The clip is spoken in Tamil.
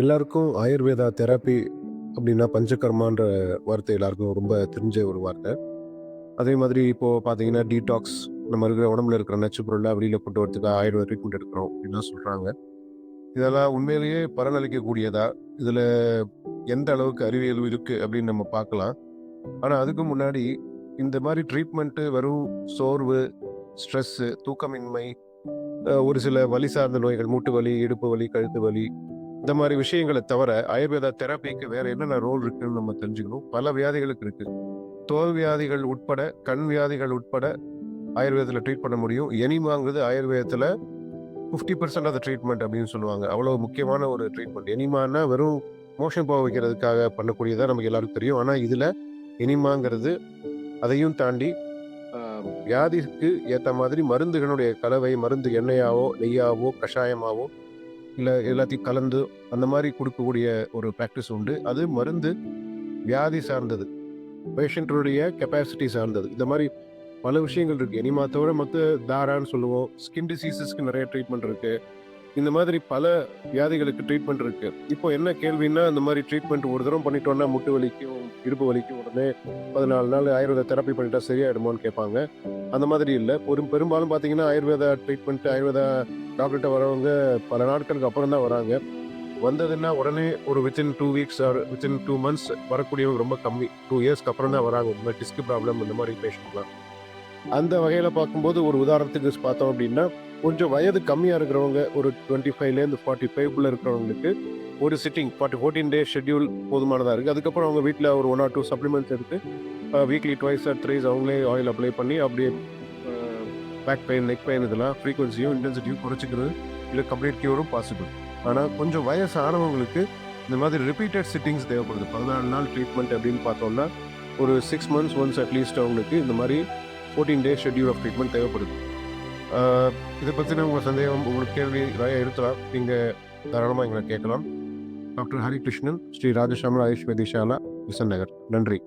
எல்லாருக்கும் ஆயுர்வேதா தெரப்பி அப்படின்னா பஞ்சகர்மான்ற வார்த்தை எல்லாருக்கும் ரொம்ப தெரிஞ்ச ஒரு வார்த்தை. அதே மாதிரி இப்போ பார்த்தீங்கன்னா டீடாக்ஸ் நம்ம இருக்கிற உடம்புல இருக்கிற நச்சு பொருளை வெளியில கொண்டு வரதுக்கு ஆயுர்வேத ட்ரீட்மெண்ட் எடுக்கிறோம் அப்படின்லாம் சொல்றாங்க. இதெல்லாம் உண்மையிலேயே பலனளிக்கக்கூடியதா? இதுல எந்த அளவுக்கு அறிவியல் இருக்கு அப்படின்னு நம்ம பார்க்கலாம். ஆனா அதுக்கு முன்னாடி இந்த மாதிரி ட்ரீட்மெண்ட் வெறும் சோர்வு, ஸ்ட்ரெஸ், தூக்கமின்மை, ஒரு சில வலி சார்ந்த நோய்கள், மூட்டு வலி, இடுப்பு வலி, கழுத்து வலி, இந்த மாதிரி விஷயங்களை தவிர ஆயுர்வேதா தெரப்பிக்கு வேற என்னென்ன ரோல் இருக்குன்னு நம்ம தெரிஞ்சுக்கணும். பல வியாதிகளுக்கு இருக்கு. தோல் வியாதிகள் உட்பட, கண் வியாதிகள் உட்பட ஆயுர்வேதத்துல ட்ரீட் பண்ண முடியும். எனிமாங்கிறது ஆயுர்வேதத்துல 50% ஆஃப் த ட்ரீட்மெண்ட் அப்படின்னு சொல்லுவாங்க. அவ்வளவு முக்கியமான ஒரு ட்ரீட்மெண்ட். எனிமான்னா வெறும் மோஷன் போக வைக்கிறதுக்காக பண்ணக்கூடியதா நமக்கு எல்லாருக்கும் தெரியும். ஆனா இதுல எனிமாங்கிறது அதையும் தாண்டி வியாதிக்கு ஏத்த மாதிரி மருந்துகளுடைய கலவை, மருந்து எண்ணெயாவோ, நெய்யாவோ, கஷாயமாவோ, இல்ல எல்லாத்தையும் கலந்து அந்த மாதிரி கொடுக்கக்கூடிய ஒரு பிராக்டிஸ் உண்டு. அது மருந்து வியாதி சார்ந்தது, பேஷண்ட்டுடைய கெப்பாசிட்டி சார்ந்தது. இந்த மாதிரி பல விஷயங்கள் இருக்கு. எனிமா தவிர மற்ற தாரான்னு சொல்லுவோம். ஸ்கின் டிசீசஸ்க்கு நிறைய ட்ரீட்மெண்ட் இருக்கு. இந்த மாதிரி பல வியாதிகளுக்கு ட்ரீட்மெண்ட் இருக்கு. இப்போ என்ன கேள்வின்னா, இந்த மாதிரி ட்ரீட்மெண்ட் ஒரு தடவை பண்ணிட்டோம்னா முட்டு வலிக்கும், இடுப்பு வலிக்கும் உடனே 14 நாள் ஆயுர்வேத தெரப்பி பண்ணிட்டா சரியாயிடுமான்னு கேட்பாங்க. அந்த மாதிரி இல்லை. பெரும்பாலும் பார்த்தீங்கன்னா ஆயுர்வேதா ட்ரீட்மெண்ட், ஆயுர்வேதா டாக்டர்கிட்ட வரவங்க பல நாட்களுக்கு அப்புறம் தான் வராங்க. வந்ததுன்னா உடனே ஒரு within 2 weeks or within 2 months வரக்கூடியவங்க ரொம்ப கம்மி. 2 இயர்ஸ்க்கு அப்புறம் தான் வராங்க. இந்த மாதிரி டிஸ்க் ப்ராப்ளம் இந்த மாதிரி பேஷண்ட்லாம். அந்த வகையில பார்க்கும்போது ஒரு உதாரணத்துக்கு பார்த்தோம் அப்படின்னா, கொஞ்சம் வயது கம்மியா இருக்கிறவங்க ஒரு 25லேருந்து 45க்குள்ள இருக்கிறவங்களுக்கு ஒரு சிட்டிங் 14 டே ஷெட்யூல் போதுமானதா இருக்கு. அதுக்கப்புறம் அவங்க வீட்ல ஒரு 1 ஆர் 2 சப்ளிமெண்ட்ஸ் எடுத்து வீக்லி ட்வைஸ் ஆர் த்ரைஸ் அவங்களே ஆயில் அப்ளை பண்ணி அப்படியே பேக் பெயின், நெக் பெயின் இதெல்லாம் ஃப்ரீக்வன்சியும் இன்டென்சிட்டியும் குறைச்சிக்கிறது. இல்லை கம்ப்ளீட் கியூரும் பாசிபிள். ஆனால் கொஞ்சம் வயசானவங்களுக்கு இந்த மாதிரி ரிப்பீட்டட் சிட்டிங்ஸ் தேவைப்படுது. 14 நாள் ட்ரீட்மெண்ட் அப்படின்னு பார்த்தோம்னா ஒரு 6 மந்த்ஸ் ஒன்ஸ் அட்லீஸ்ட் அவங்களுக்கு இந்த மாதிரி 14 டே ஷெட்யூல் ஆஃப் ட்ரீட்மெண்ட் தேவைப்படுது. இதை பற்றின உங்கள் சந்தேகம், உங்களுக்கு கேள்வி நிறைய இருக்கலாம். நீங்கள் தாராளமாக எங்களை கேட்கலாம். டாக்டர் ஹரிகிருஷ்ணன், ஸ்ரீ ராஜசாமி ஆயுஷ் வைத்தியசாலா, விசன் நகர். நன்றி.